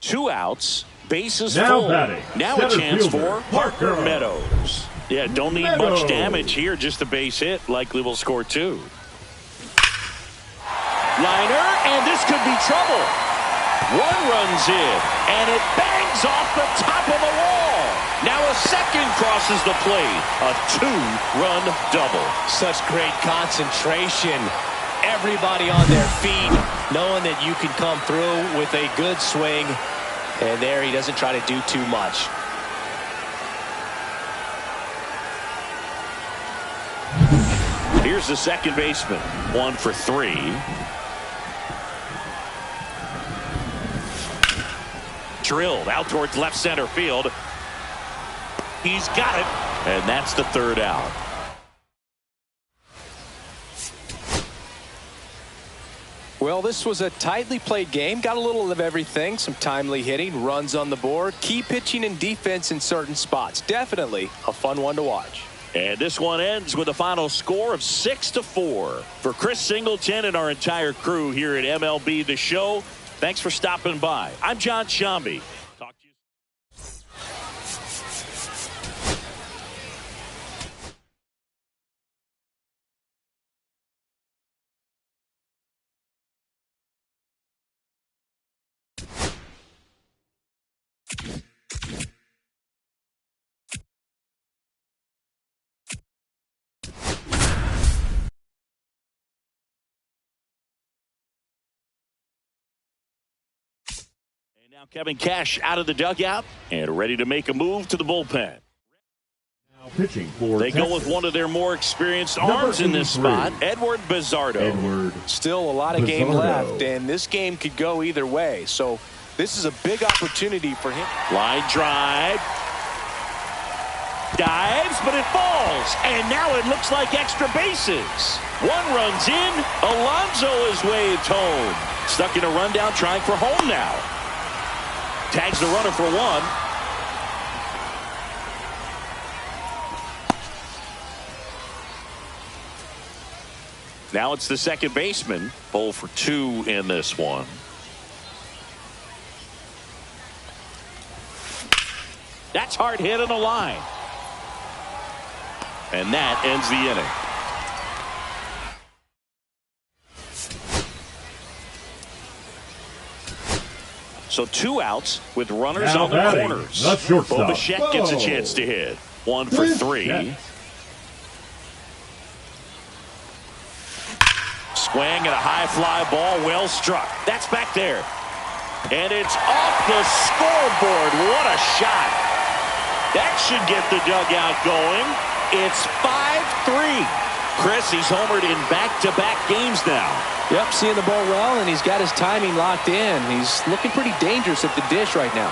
2 outs, bases Now full. batting, Now a chance for Parker Meadows. Yeah, don't need much damage here, just a base hit. Likely will score 2. Liner, and this could be trouble. 1 runs in, and it bangs off the top of the wall. Now a second crosses the plate. A 2-run double. Such great concentration. Everybody on their feet, knowing that you can come through with a good swing. And there he doesn't try to do too much. Here's the second baseman. 1 for 3. Drilled out towards left center field. He's got it. And that's the 3rd out. Well, this was a tightly played game. Got a little of everything. Some timely hitting, runs on the board, key pitching and defense in certain spots. Definitely a fun one to watch. And this one ends with a final score of 6-4. For Chris Singleton and our entire crew here at MLB The Show, thanks for stopping by. I'm John Shambi. Talk to you. Now Kevin Cash out of the dugout and ready to make a move to the bullpen. Now pitching for they Texas. go with one of their more experienced arms in this spot, Edward Bizzardo. Still a lot of game left, and this game could go either way. So this is a big opportunity for him. Line drive. Dives, but it falls. And now it looks like extra bases. 1 runs in. Alonso is waved home. Stuck in a rundown, trying for home now. Tags the runner for 1. Now it's the second baseman. Pull for 2 in this one. That's hard hit on the line. And that ends the inning. So 2 outs with runners now on the batting, corners. The shortstop. Bobachek gets a chance to hit. 1 for 3. Swing and a high fly ball, well struck. That's back there. And it's off the scoreboard. What a shot. That should get the dugout going. It's 5-3. Chris, he's homered in back-to-back games now. Yep, seeing the ball well, and he's got his timing locked in. He's looking pretty dangerous at the dish right now.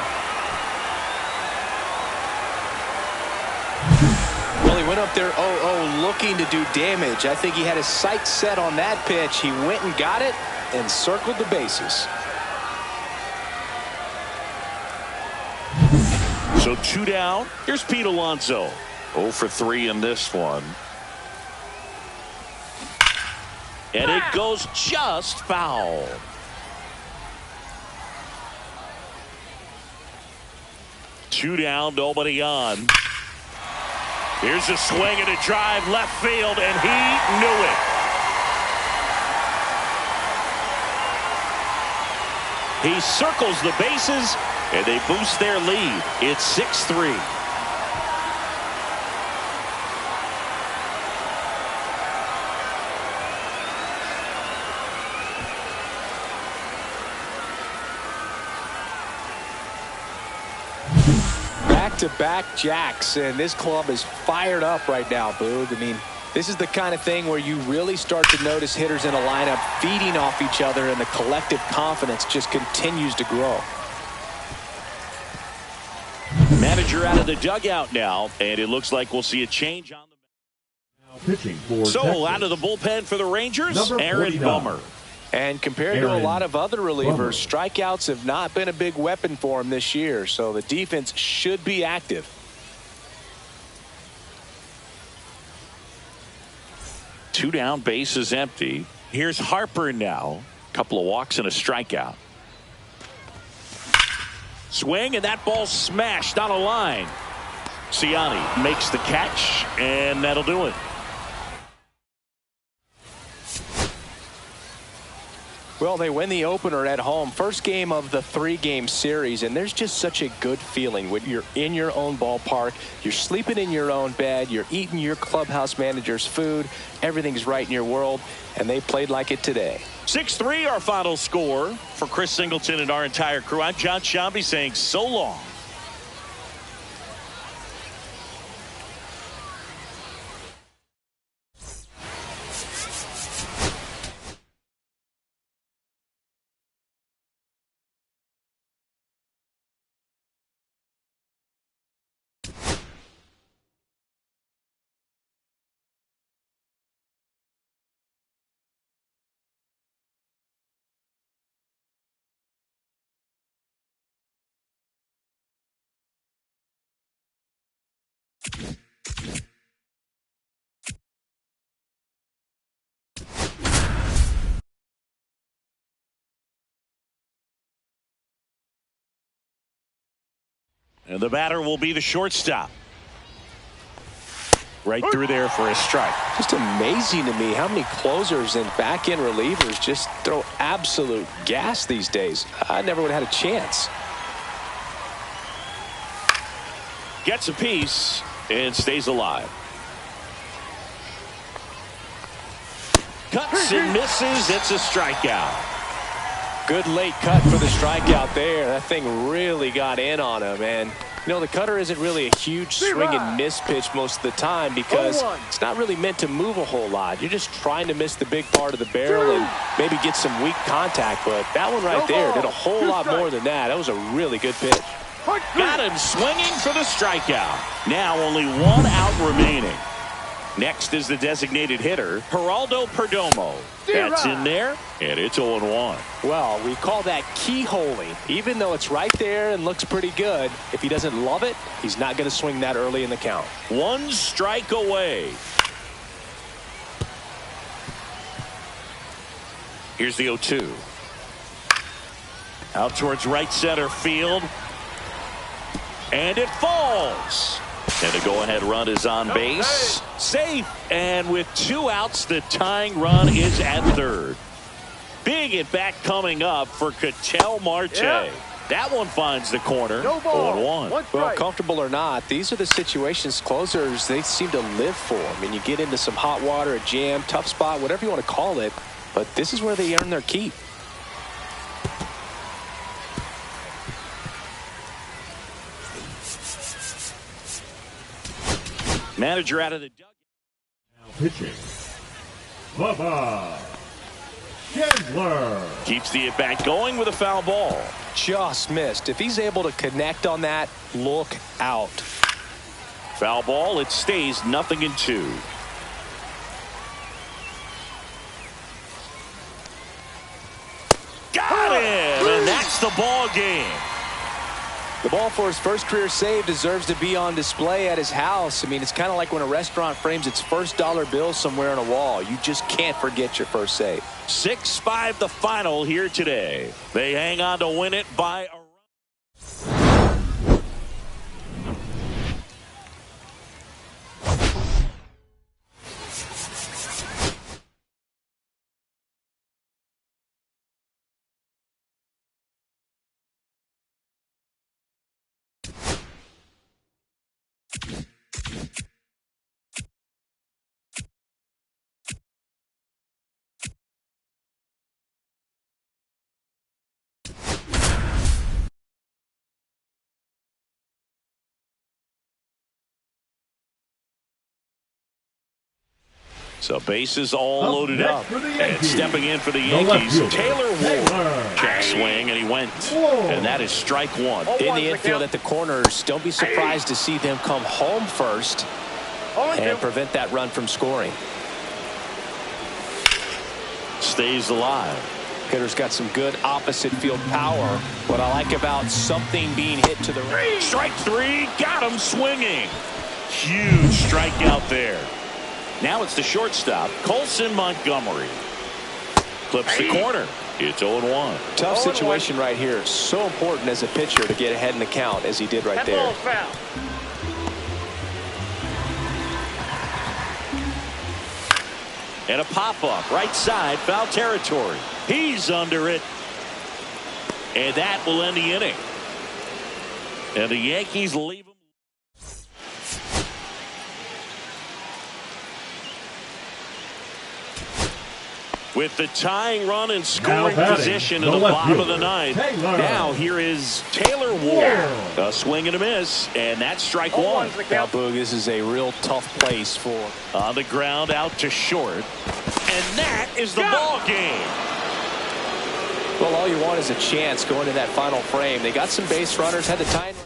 Well, he went up there 0-0 looking to do damage. I think he had his sights set on that pitch. He went and got it and circled the bases. So 2 down. Here's Pete Alonso. 0 for 3 in this one. And it goes just foul. Two down, nobody on. Here's a swing and a drive left field, and he knew it. He circles the bases, and they boost their lead. It's 6-3. Back-to-back jacks, and this club is fired up right now, Boog. I mean, this is the kind of thing where you really start to notice hitters in a lineup feeding off each other, and the collective confidence just continues to grow. Manager out of the dugout now, and it looks like we'll see a change on the pitching for So Texas. out of the bullpen for the Rangers, Number Aaron 49. Bummer. And compared to a lot of other relievers, strikeouts have not been a big weapon for him this year, so the defense should be active. Two down, base is empty. Here's Harper now. Couple of walks and a strikeout. Swing, and that ball smashed on a line. Ciani makes the catch, and that'll do it. Well, they win the opener at home. First game of the 3-game series, and there's just such a good feeling when you're in your own ballpark, you're sleeping in your own bed, you're eating your clubhouse manager's food, everything's right in your world, and they played like it today. 6-3 our final score. For Chris Singleton and our entire crew, I'm John Shambi saying so long. And the batter will be the shortstop. Right through there for a strike. Just amazing to me how many closers and back-end relievers just throw absolute gas these days. I never would have had a chance. Gets a piece and stays alive. Cuts and misses. It's a strikeout. Good late cut for the strikeout there. That thing really got in on him. And, you know, the cutter isn't really a huge swing and miss pitch most of the time because it's not really meant to move a whole lot. You're just trying to miss the big part of the barrel and maybe get some weak contact. But that one right there did a whole lot more than that. That was a really good pitch. Got him swinging for the strikeout. Now only one out remaining. Next is the designated hitter, Geraldo Perdomo. That's in there, and it's 0-1. Well, we call that keyholing. Even though it's right there and looks pretty good, if he doesn't love it, he's not going to swing that early in the count. One strike away. Here's the 0-2. Out towards right center field. And it falls. And the go-ahead run is on base. Safe. And with 2 outs, the tying run is at third. Big at bat coming up for Ketel Marte. Yeah. That one finds the corner. 0-1. Well, comfortable or not, these are the situations closers they seem to live for. I mean, you get into some hot water, a jam, tough spot, whatever you want to call it. But this is where they earn their keep. Manager out of the dugout. Now pitching, Bubba Schindler. Keeps the at-bat going with a foul ball. Just missed. If he's able to connect on that, look out. Foul ball. It stays 0-2. Got him, and that's the ball game. The ball for his first career save deserves to be on display at his house. I mean, it's kind of like when a restaurant frames its first dollar bill somewhere on a wall. You just can't forget your first save. 6-5 the final here today. They hang on to win it by a run. So bases all loaded up. And stepping in for the Yankees, Taylor Ward. Check swing, and he went. And that is strike one. In the infield at the corners, don't be surprised to see them come home first and prevent that run from scoring. Stays alive. Hitter's got some good opposite field power. What I like about something being hit to the right. Strike three, got him swinging. Huge strikeout there. Now it's the shortstop, Colson Montgomery. Clips the corner. It's 0-1. Tough situation right here. So important as a pitcher to get ahead in the count as he did right there. And a pop-up right side, foul territory. He's under it. And that will end the inning. And the Yankees leave him. With the tying run and scoring position in the bottom of the ninth. Now here is Taylor Ward. A swing and a miss, and that's strike one. Now, Boog, this is a real tough place for. On the ground, out to short. And that is the ball game. Well, all you want is a chance going to that final frame. They got some base runners, had the tying run.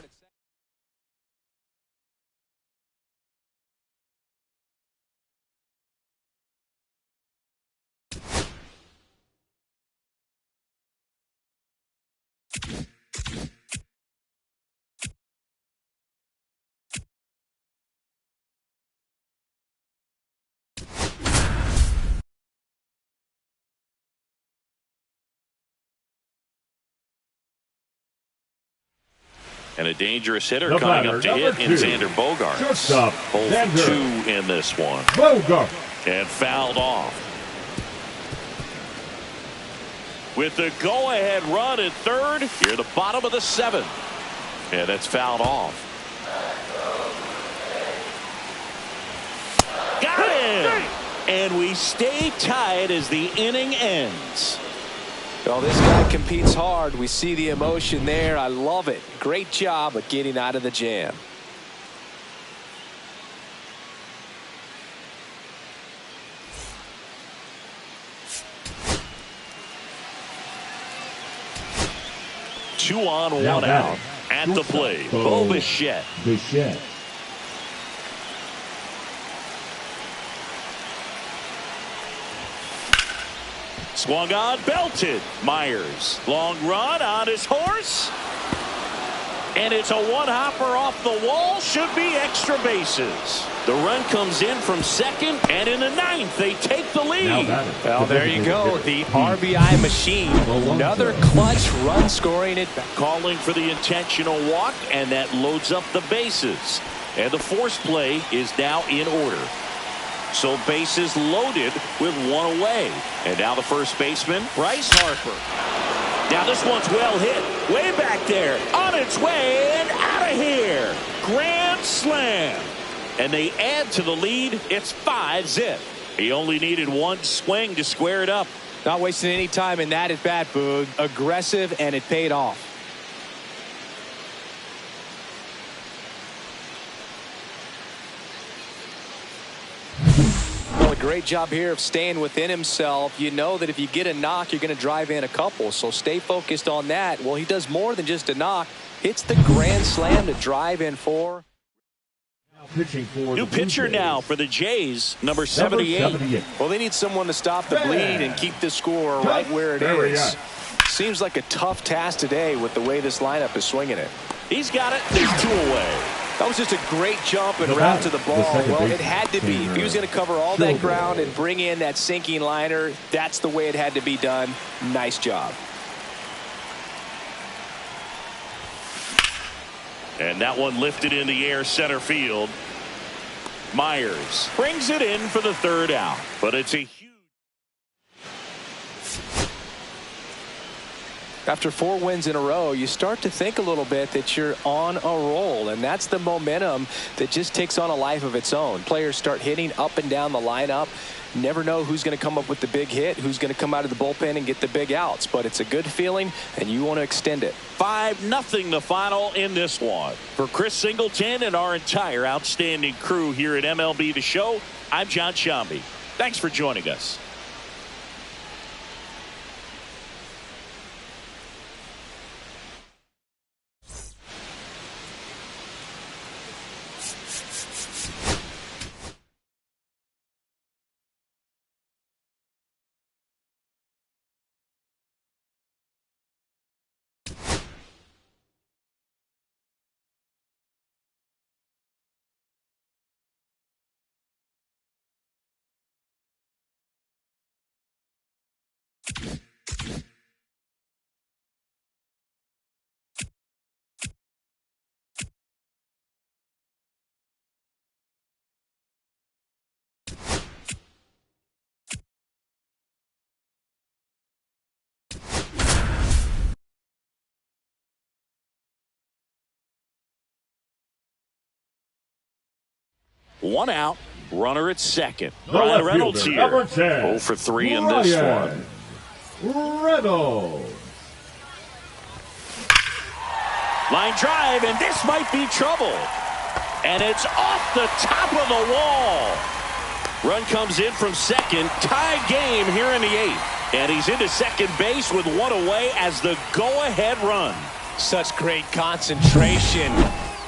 And a dangerous hitter coming up to hit in Xander Bogaerts. Both 2 in this one. And fouled off. With the go-ahead run at third, here the bottom of the 7th. And it's fouled off. Got him! And we stay tied as the inning ends. Well, this guy competes hard. We see the emotion there. I love it. Great job of getting out of the jam. Two on, one out. At the plate, Bo Bichette. Swung on, belted. Myers. Long run on his horse. And it's a one-hopper off the wall. Should be extra bases. The run comes in from second, and in the 9th, they take the lead. Well, there you go. The RBI machine. Another clutch run scoring it back. Calling for the intentional walk, and that loads up the bases. And the force play is now in order. So bases loaded with 1 away. And now the first baseman, Bryce Harper. Now this one's well hit. Way back there. On its way and out of here. Grand slam. And they add to the lead. It's 5-zip. He only needed 1 swing to square it up. Not wasting any time in that at bat, Boog. Aggressive, and it paid off. Great job here of staying within himself. You know that if you get a knock, you're going to drive in a couple. So stay focused on that. Well, he does more than just a knock. Hits the grand slam to drive in 4. New pitcher now for the Jays, number 78. Well, they need someone to stop the bleed and keep the score right where it is. Seems like a tough task today with the way this lineup is swinging it. He's got it. There's 2 away. That was just a great jump and route to the ball. Well, it had to be. If he was going to cover all that ground and bring in that sinking liner, that's the way it had to be done. Nice job. And that one lifted in the air center field. Myers brings it in for the 3rd out. But it's a huge. After 4 wins in a row, you start to think a little bit that you're on a roll, and that's the momentum that just takes on a life of its own. Players start hitting up and down the lineup. Never know who's going to come up with the big hit, who's going to come out of the bullpen and get the big outs, but it's a good feeling, and you want to extend it. 5-0 the final in this one. For Chris Singleton and our entire outstanding crew here at MLB The Show, I'm John Shambi. Thanks for joining us. One out. Runner at second. The Ryan left Reynolds fielder, here. number 10, 0 for 3 in this one. Reynolds. Line drive, and this might be trouble. And it's off the top of the wall. Run comes in from second. Tie game here in the 8th. And he's into second base with one away as the go-ahead run. Such great concentration.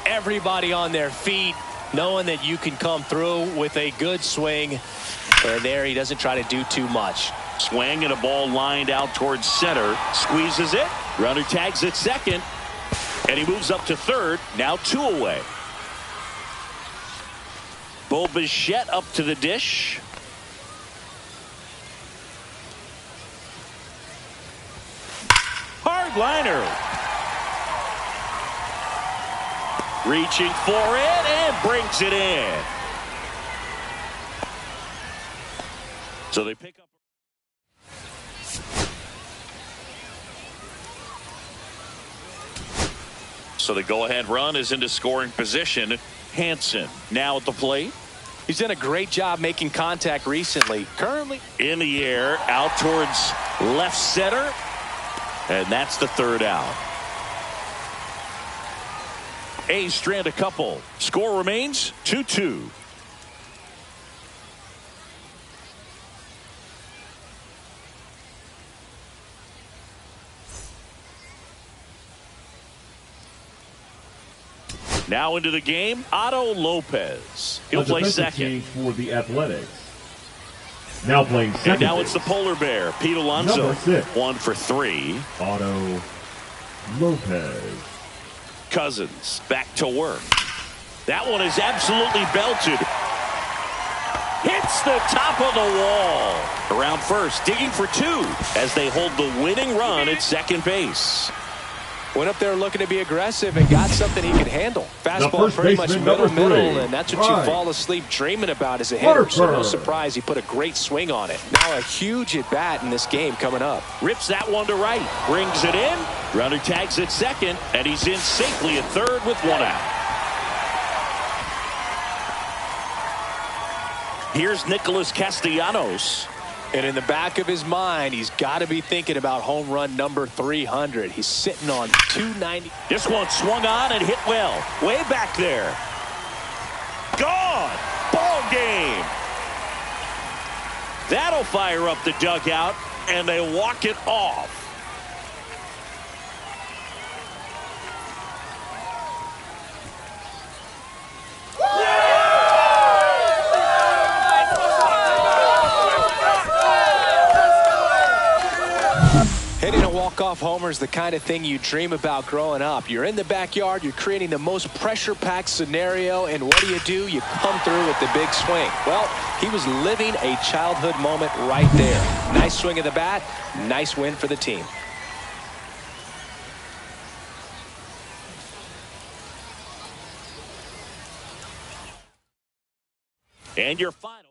Everybody on their feet, knowing that you can come through with a good swing. And there he doesn't try to do too much. Swing and a ball lined out towards center. Squeezes it. Runner tags at second. And he moves up to third. Now 2 away. Bo Bichette up to the dish. Hard liner. Reaching for it and brings it in. So they pick up. So the go-ahead run is into scoring position. Hansen now at the plate. He's done a great job making contact recently. Currently In the air, out towards left center. And that's the third out. A's strand a couple. Score remains 2-2. Now into the game, Otto Lopez. He'll play second. For the Athletics. Now playing second. And now it's the polar bear, Pete Alonso. Number 6. 1 for 3. Otto Lopez. Cousins back to work. That one is absolutely belted. Hits the top of the wall. Around first, digging for 2 as they hold the winning run at second base. went up there looking to be aggressive and got something he could handle. Fastball pretty much middle, and that's what you fall asleep dreaming about as a hitter. So no surprise he put a great swing on it. Now a huge at bat in this game coming up. Rips that one to right, brings it in. Runner tags at second, and he's in safely at third with 1 out. Here's Nicholas Castellanos. And in the back of his mind, he's got to be thinking about home run number 300. He's sitting on 290. This one swung on and hit well. Way back there. Gone. Ball game. That'll fire up the dugout, and they walk it off. Hitting a walk-off homer is the kind of thing you dream about growing up. You're in the backyard, you're creating the most pressure-packed scenario, and what do? You come through with the big swing. Well, he was living a childhood moment right there. Nice swing of the bat, nice win for the team. And your final.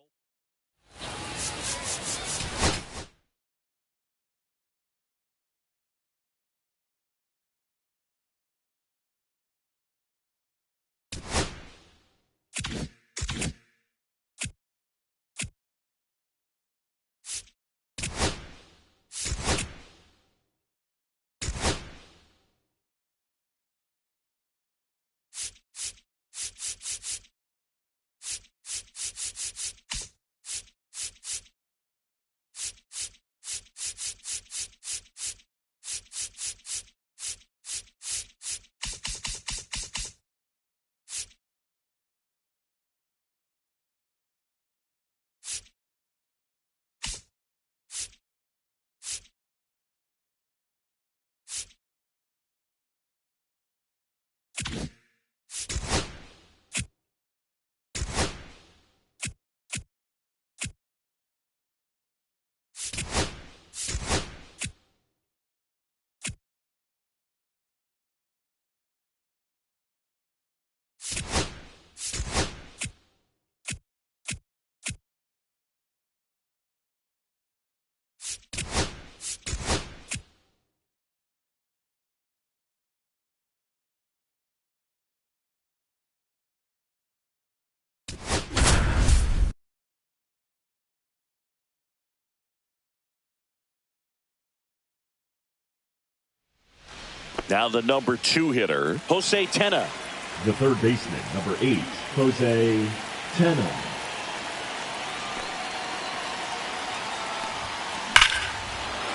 Now the number 2 hitter, Jose Tena. The third baseman, number 8, Jose Tena.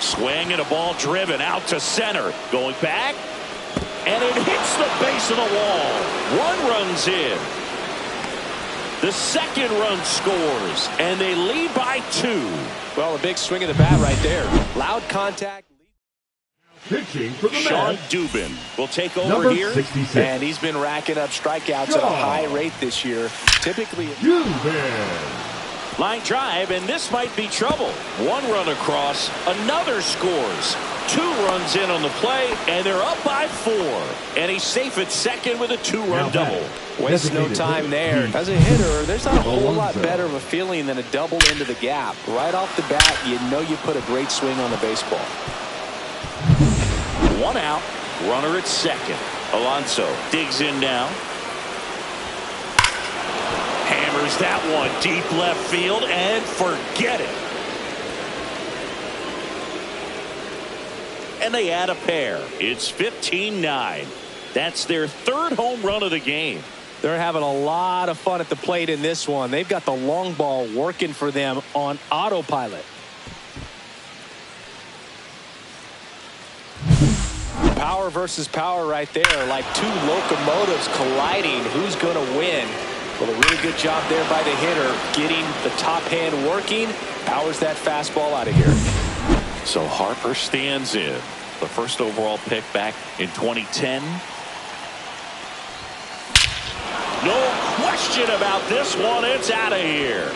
Swing and a ball driven out to center. Going back. And it hits the base of the wall. 1 run's in. The second run scores. And they lead by 2. Well, a big swing of the bat right there. Loud contact. Pitching for the Sean Mets, Dubin will take over number here. 66. And he's been racking up strikeouts at a high rate this year. Typically, Dubin. Line drive, and this might be trouble. 1 run across, another scores. 2 runs in on the play, and they're up by 4. And he's safe at second with a 2-run double. Wastes no time there. As a hitter, there's not a whole lot better of a feeling than a double into the gap. Right off the bat, you know you put a great swing on the baseball. 1 out, runner at second. Alonso digs in now. Hammers that one deep left field and forget it. And they add a pair. It's 15-9. That's their 3rd home run of the game. They're having a lot of fun at the plate in this one. They've got the long ball working for them on autopilot. Power versus power right there, like 2 locomotives colliding. Who's going to win? Well, a really good job there by the hitter, getting the top hand working. Powers that fastball out of here. So Harper stands in. The first overall pick back in 2010. No question about this one. It's out of here.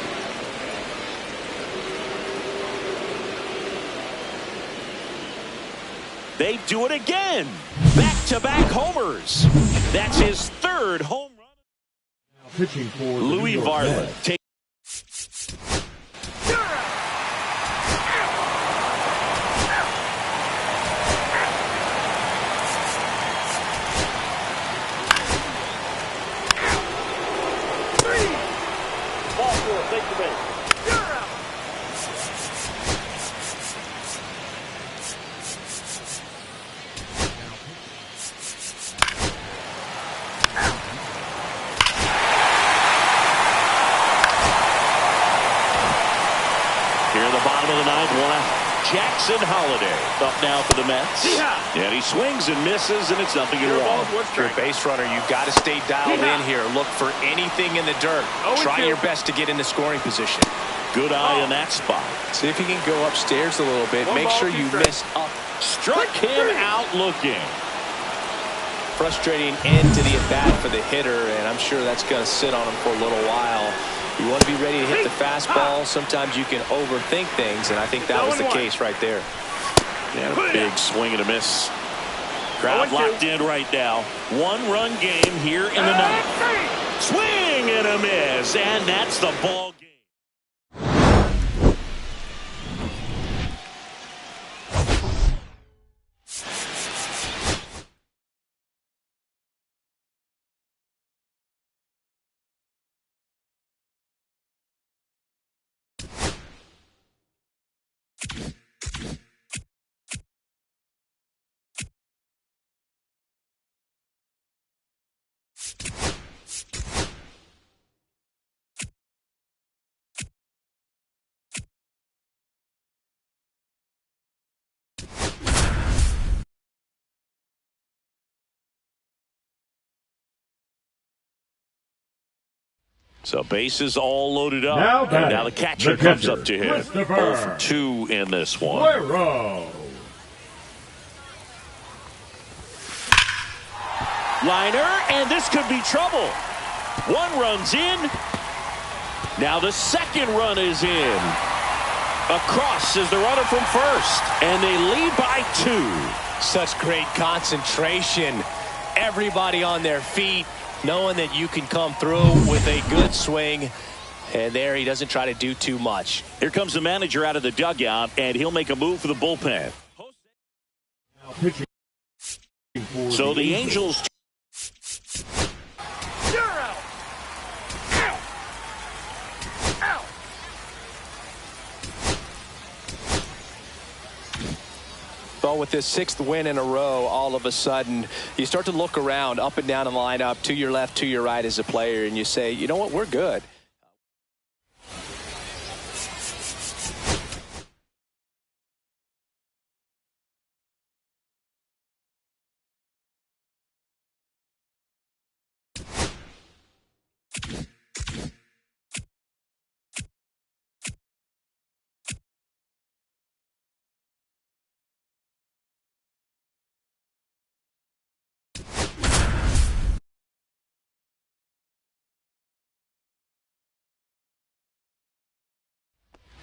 They do it again. Back-to-back homers. That's his 3rd home run. Now pitching for the Louis Varland. Jackson Holiday up now for the Mets. And he swings and misses, and it's nothing at all. If you're a base runner, you've got to stay dialed in here. Look for anything in the dirt. Try your best to get into scoring position. Good eye in that spot. See if you can go upstairs a little bit. Make sure you miss up. Struck him out looking. Frustrating end to the at-bat for the hitter, and I'm sure that's going to sit on him for a little while. You want to be ready to hit the fastball. Sometimes you can overthink things, and I think that was the case right there. Yeah, a big swing and a miss. Crowd locked in right now. 1-run game here in the 9th. Swing and a miss, and that's the ball game. So bases all loaded up. Now, and now the catcher comes up to him. 0 for 2 in this one. Guerrero. Liner, and this could be trouble. 1 run's in. Now the second run is in. Across is the runner from first. And they lead by 2. Such great concentration. Everybody on their feet, knowing that you can come through with a good swing. And there he doesn't try to do too much. Here comes the manager out of the dugout, and he'll make a move for the bullpen. So the Angels. Well, with this 6th win in a row, all of a sudden, you start to look around up and down the lineup, to your left, to your right as a player, and you say, you know what, we're good.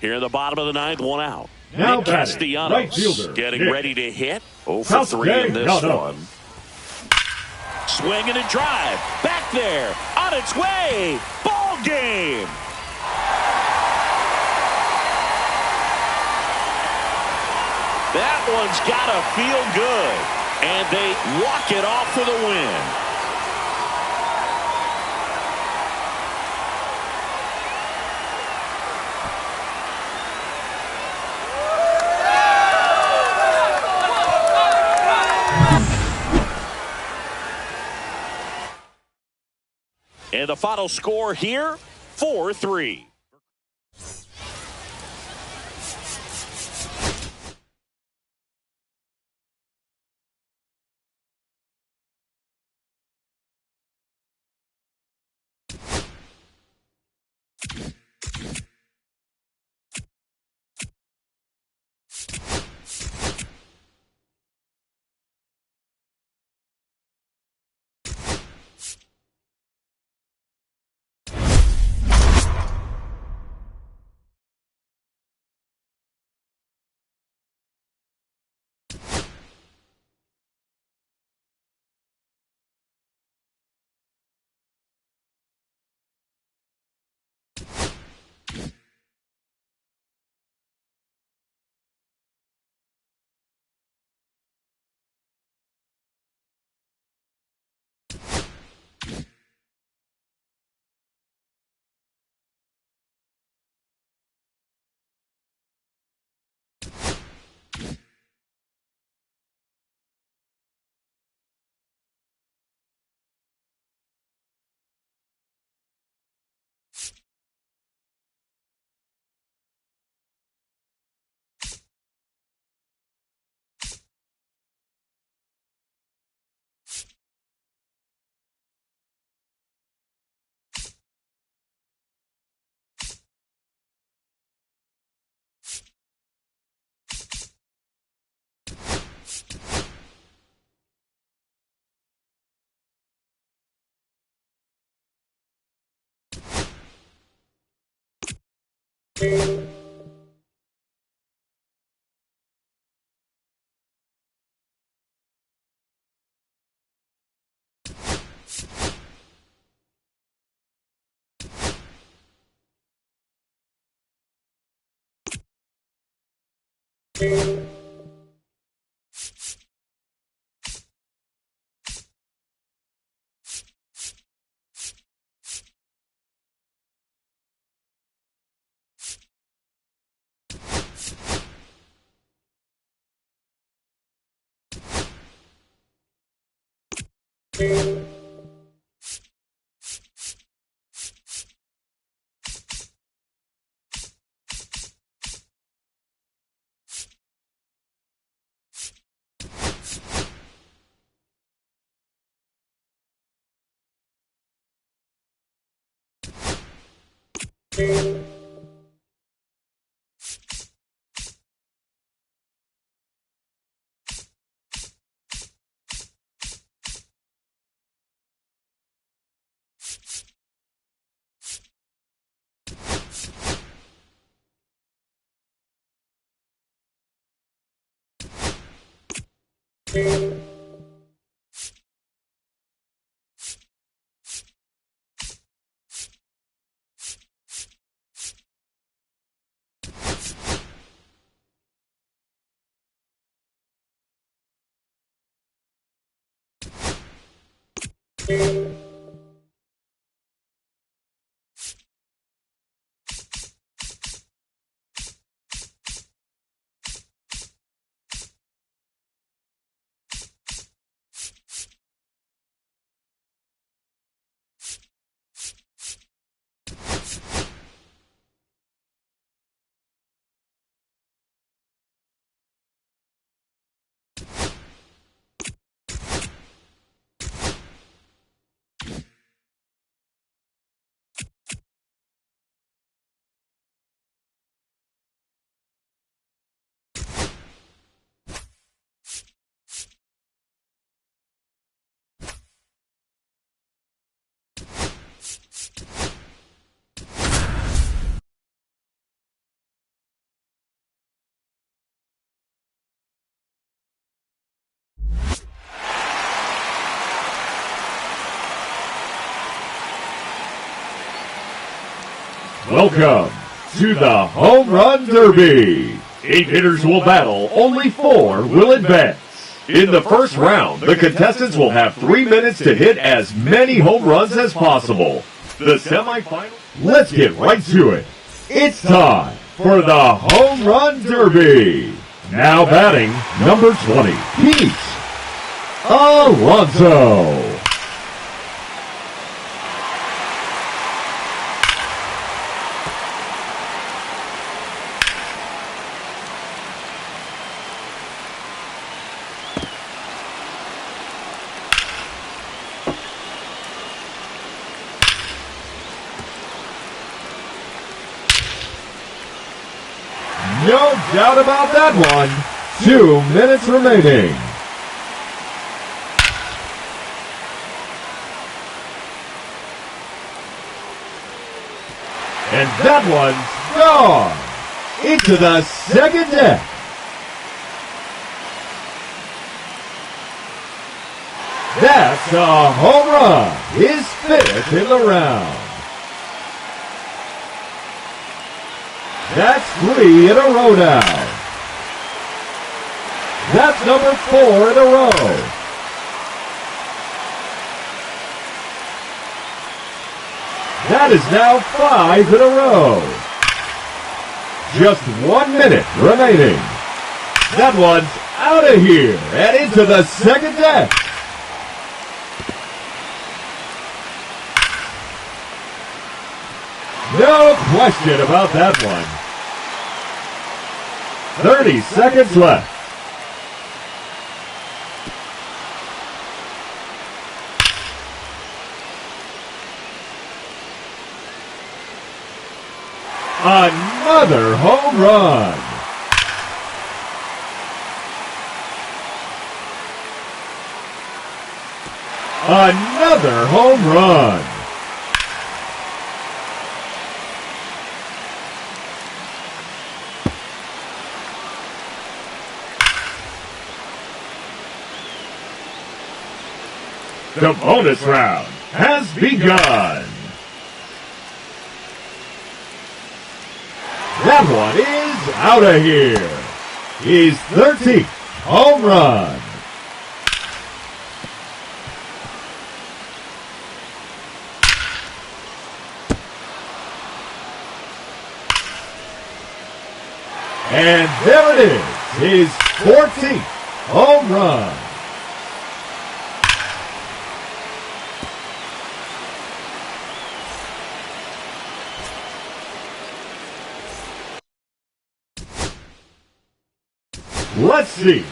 Here in the bottom of the 9th, 1 out. Now Nick batting, Castellanos right fielder, getting Nick. ready to hit. 0 for 3 in this one. Swing and a drive. Back there. On its way. Ball game. That one's got to feel good. And they walk it off for the win. And the final score here, 4-3. Welcome to the Home Run Derby. 8 hitters will battle, only 4 will advance. In the first round, the contestants will have 3 minutes to hit as many home runs as possible. The semifinal, let's get right to it. It's time for the Home Run Derby. Now batting, number 20, Pete Alonso. No doubt about that one. 2 minutes remaining. And that one's gone into the second deck. That's a home run. His 5th in the round. That's 3 in a row now. That's number 4 in a row. That is now 5 in a row. Just 1 minute remaining. That one's out of here and into the second deck. No question about that one. 30 seconds left. Another home run. Another home run. The bonus round has begun. That one is out of here. His 13th home run. And there it is, his 14th home run. Let's see.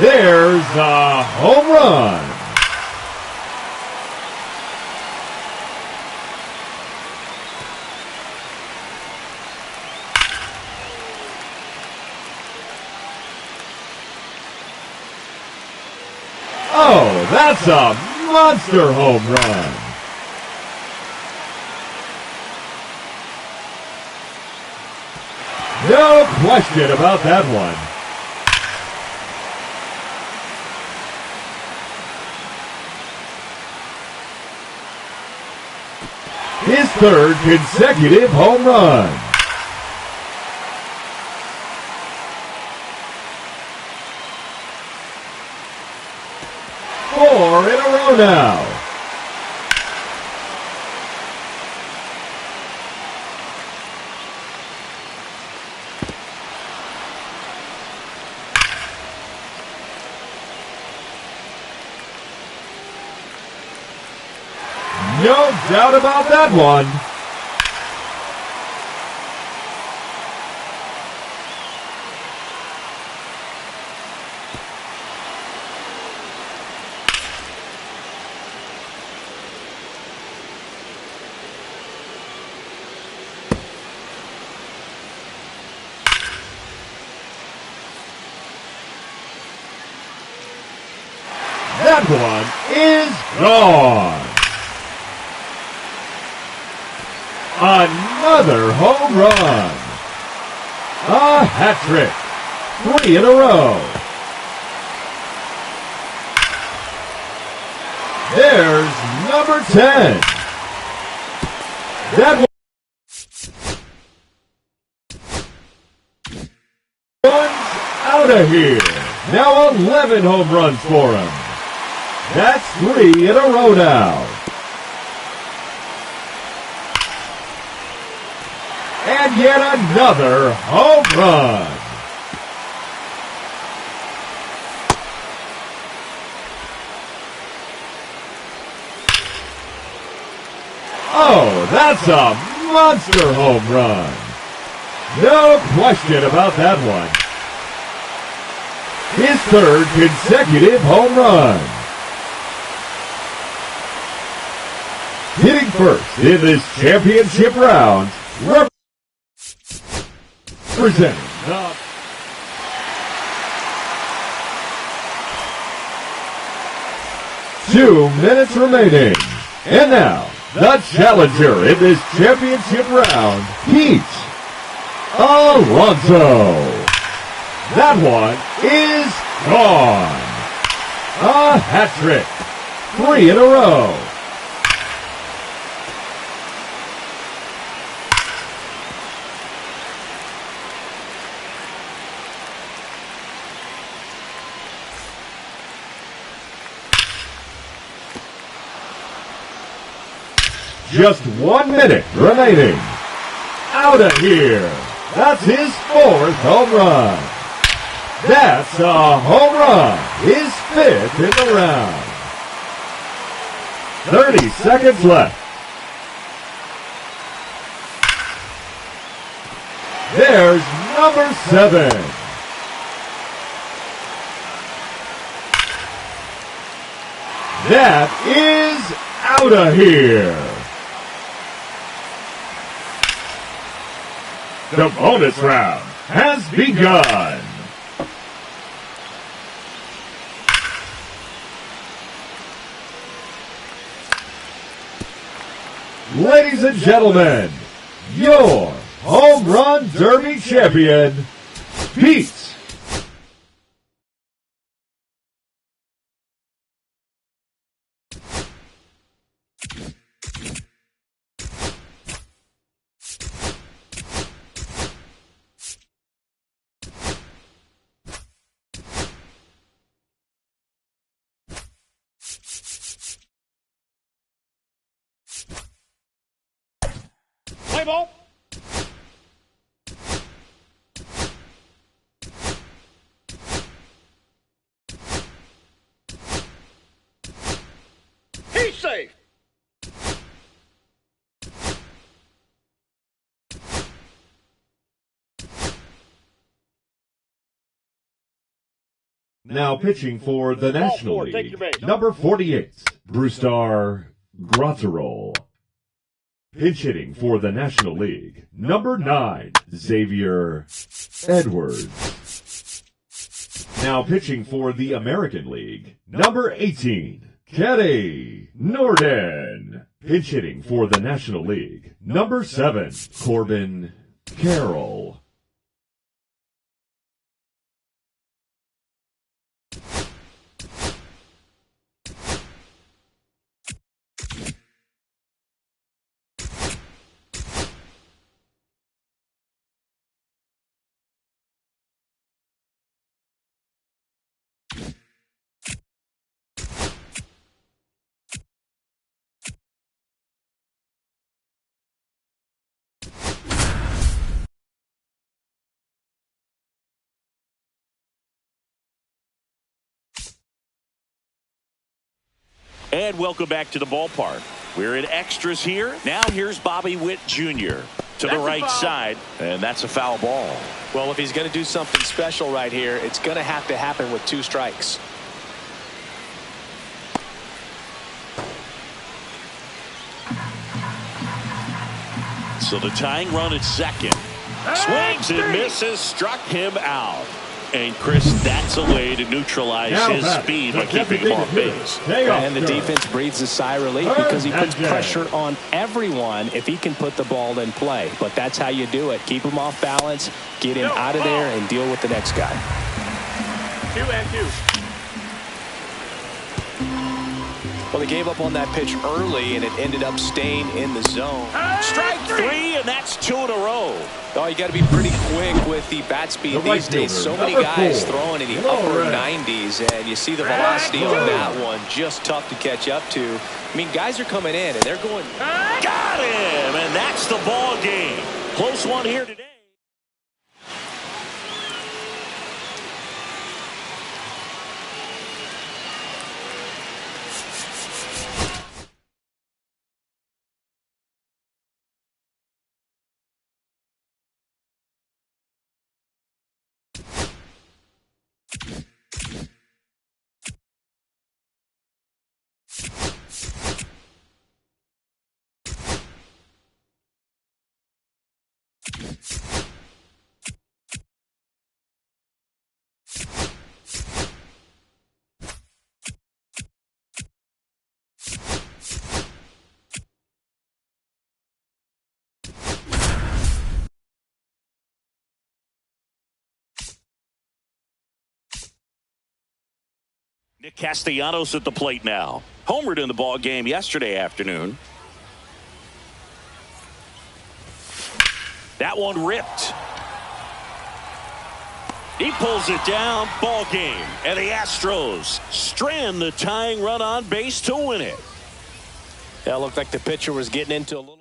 There's a home run. Oh, that's a monster home run. No question about that one. His 3rd consecutive home run. 4 in a row now. No doubt about that one. That one is gone. Another home run. A hat trick. 3 in a row. There's number 10. That one's out of here. Now 11 home runs for him. That's 3 in a row now. And yet another home run. Oh, that's a monster home run. No question about that one. His third consecutive home run. Hitting first in this championship round, representing the 2 minutes remaining. And now, the challenger in this championship round, Pete Alonso. That one is gone. A hat trick. 3 in a row. Just 1 minute remaining. Out of here. That's his 4th home run. That's a home run. His 5th in the round. 30 seconds left. There's number 7. That is out of here. The bonus round has begun. Ladies and gentlemen, your Home Run Derby champion, Pete Play ball. He's safe. Now pitching for the National Ball 4, take League, your base. number 48, Brustar Grotterol. Pinch hitting for the National League, number 9, Xavier Edwards. Now pitching for the American League, number 18, Kenny Norden. Pinch hitting for the National League, number 7, Corbin Carroll. And welcome back to the ballpark. We're in extras here. Now here's Bobby Witt Jr. to the right side, and that's a foul ball. Well, if he's going to do something special right here, it's going to happen with 2 strikes. So the tying run at second. Swings and misses, struck him out. And Chris, that's a way to neutralize his speed by keeping him off base. And the defense breathes a sigh of relief because he puts pressure on everyone if he can put the ball in play. But that's how you do it. Keep him off balance, get him out of there, and deal with the next guy. 2-2. Well, they gave up on that pitch early, and it ended up staying in the zone. Strike 3, and that's 2 in a row. Oh, you got to be pretty quick with the bat speed these days. So many guys throwing in the upper 90s, and you see the velocity on that one. Just tough to catch up to. I mean, guys are coming in, and they're going. Got him, and that's the ball game. Close one here today. Nick Castellanos at the plate now. Homered in the ball game yesterday afternoon. That one ripped. He pulls it down. Ball game. And the Astros strand the tying run on base to win it. Yeah, it looked like the pitcher was getting into a little.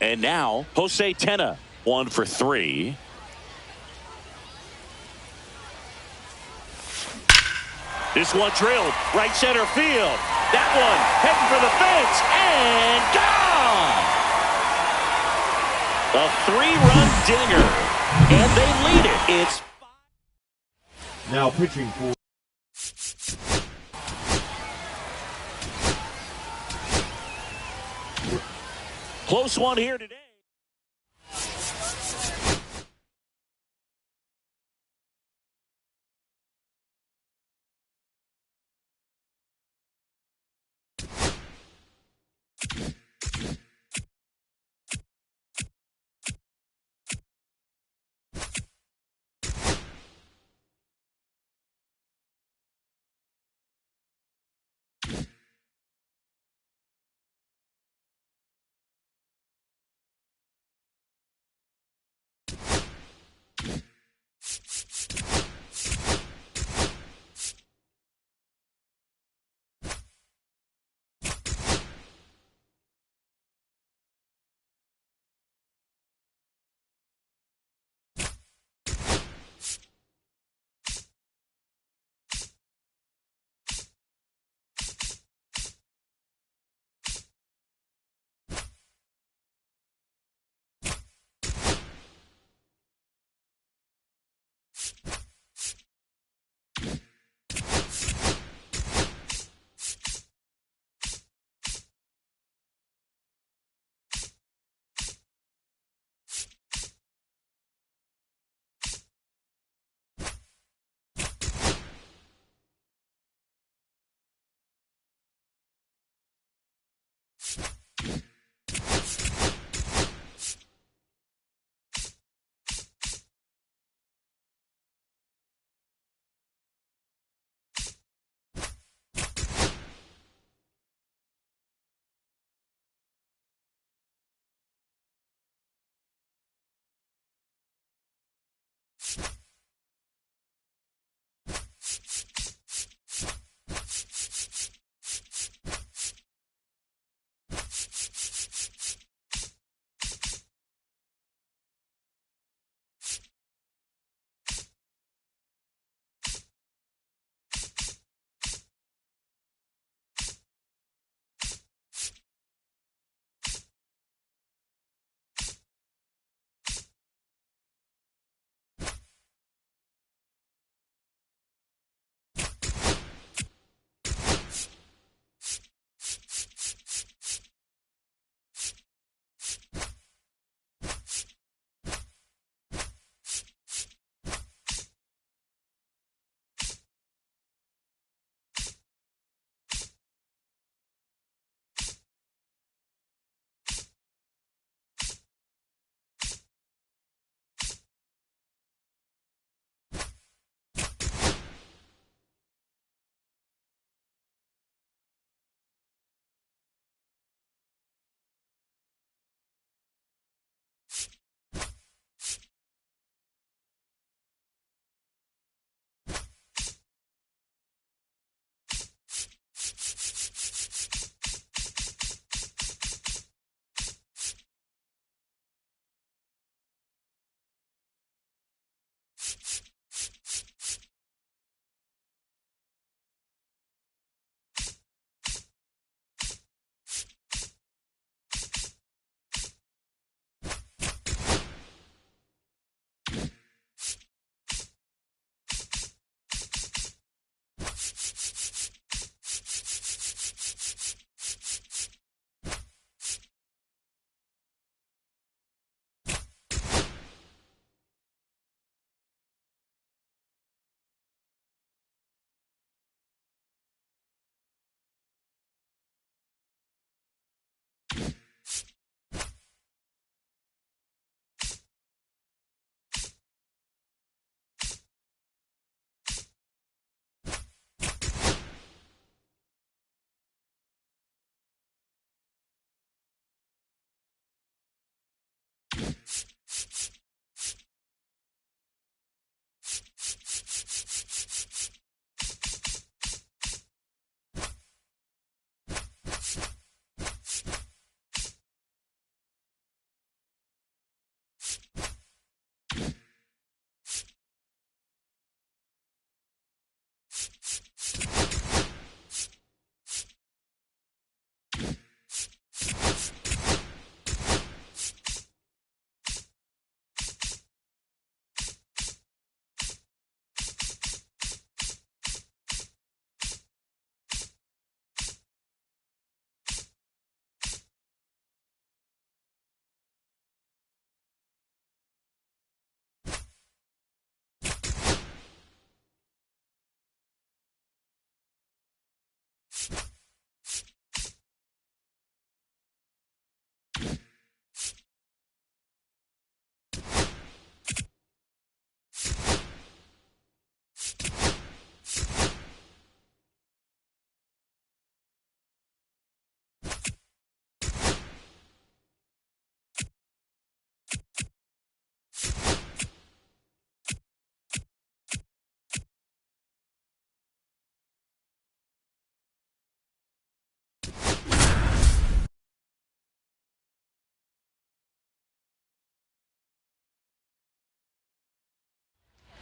And now, Jose Tena, 1 for 3. This one drilled right center field. That one heading for the fence and gone. A 3-run dinger, and they lead it. It's now pitching for close one here today.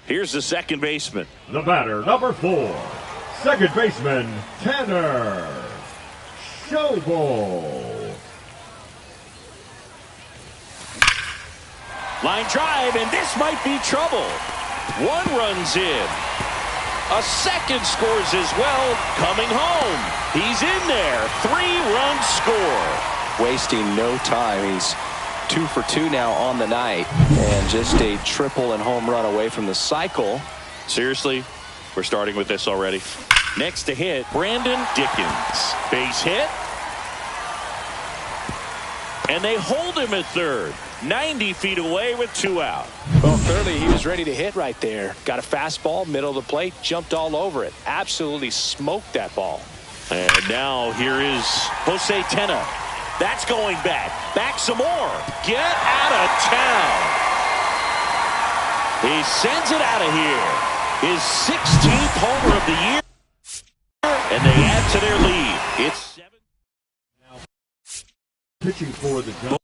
Here's the second baseman. The batter, number 4, second baseman, Tanner Schobel. Line drive, and this might be trouble. One run's in. A second scores as well. Coming home. He's in there. 3-run score. Wasting no time. He's 2 for 2 now on the night. And just a triple and home run away from the cycle. Seriously, we're starting with this already. Next to hit, Brandon Dickens. Base hit. And they hold him at third. 90 feet away with 2 out. Well, clearly he was ready to hit right there. Got a fastball, middle of the plate, jumped all over it. Absolutely smoked that ball. And now here is Jose Tena. That's going back. Back some more. Get out of town. He sends it out of here. His 16th homer of the year. And they add to their lead. It's 7. Now pitching for the Giants.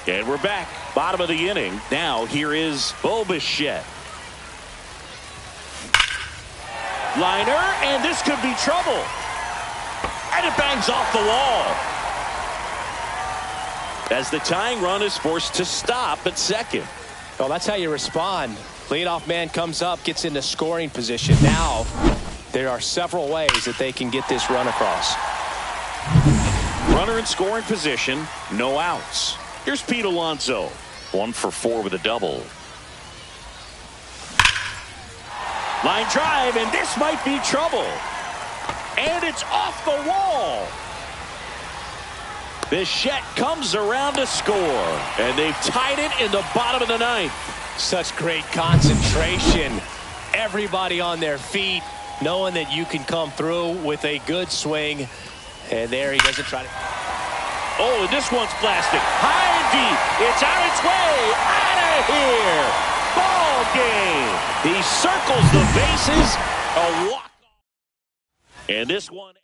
And we're back. Bottom of the inning. Now here is Bo Bichette. Liner, and this could be trouble. And it bangs off the wall. As the tying run is forced to stop at second. Well, that's how you respond. Leadoff man comes up, gets into scoring position. Now, there are several ways that they can get this run across. Runner in scoring position, no outs. Here's Pete Alonso. 1 for 4 with a double. Line drive, and this might be trouble. And it's off the wall. Bichette comes around to score. And they've tied it in the bottom of the ninth. Such great concentration. Everybody on their feet, knowing that you can come through with a good swing. And there he doesn't try to. Oh, and this one's blasted. High and deep. It's on its way. Out of here. Ball game. He circles the bases. A walk. And this one.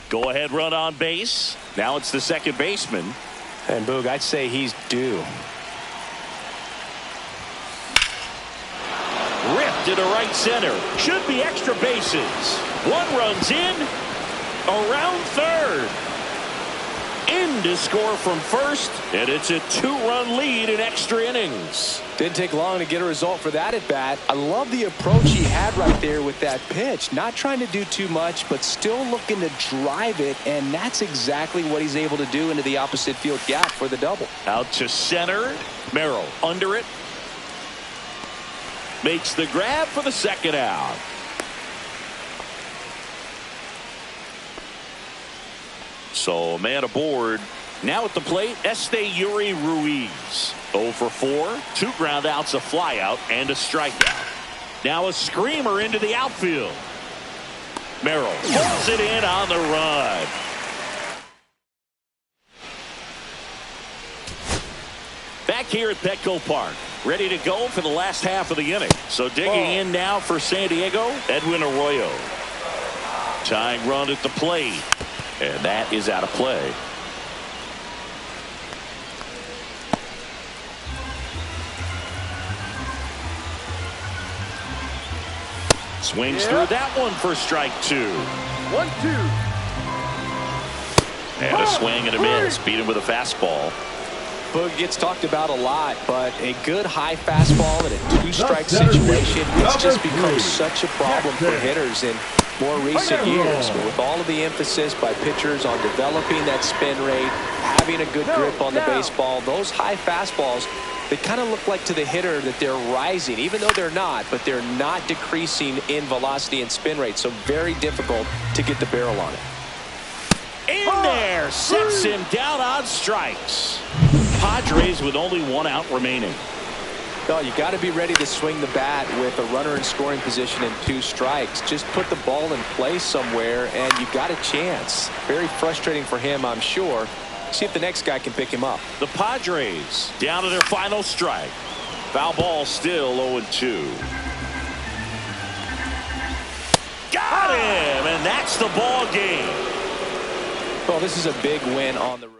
Go ahead run on base. Now it's the second baseman. And Boog, I'd say he's due. Ripped into right center. Should be extra bases. One run's in. Around third. in to score from first, and it's a 2-run lead in extra innings. Didn't take long to get a result for that at bat. I love the approach he had right there with that pitch. Not trying to do too much, but still looking to drive it, and that's exactly what he's able to do into the opposite field gap for the double. Out to center. Merrill under it. Makes the grab for the second out. So man aboard. Now at the plate, Yuri Ruiz. 0 for 4, 2 ground outs, a fly out, and a strikeout. Now a screamer into the outfield. Merrill pulls it in on the run. Back here at Petco Park, ready to go for the last half of the inning. So digging in now for San Diego, Edwin Arroyo. Tying run at the plate. And that is out of play. Swings through that one for strike 2. 1-2. And a swing and a miss. Beat him with a fastball. Boog gets talked about a lot, but a good high fastball in a 2-strike situation, it's just become such a problem for hitters in more recent years. But with all of the emphasis by pitchers on developing that spin rate, having a good grip on the baseball, those high fastballs, they kind of look like to the hitter that they're rising, even though they're not, but they're not decreasing in velocity and spin rate. So very difficult to get the barrel on it. In there, sets him down on strikes. Padres with only 1 out remaining. No, you got to be ready to swing the bat with a runner in scoring position and 2 strikes. Just put the ball in place somewhere and you got a chance. Very frustrating for him, I'm sure. See if the next guy can pick him up. The Padres down to their final strike. Foul ball still 0-2. Got him, and that's the ball game. Well, this is a big win on the road.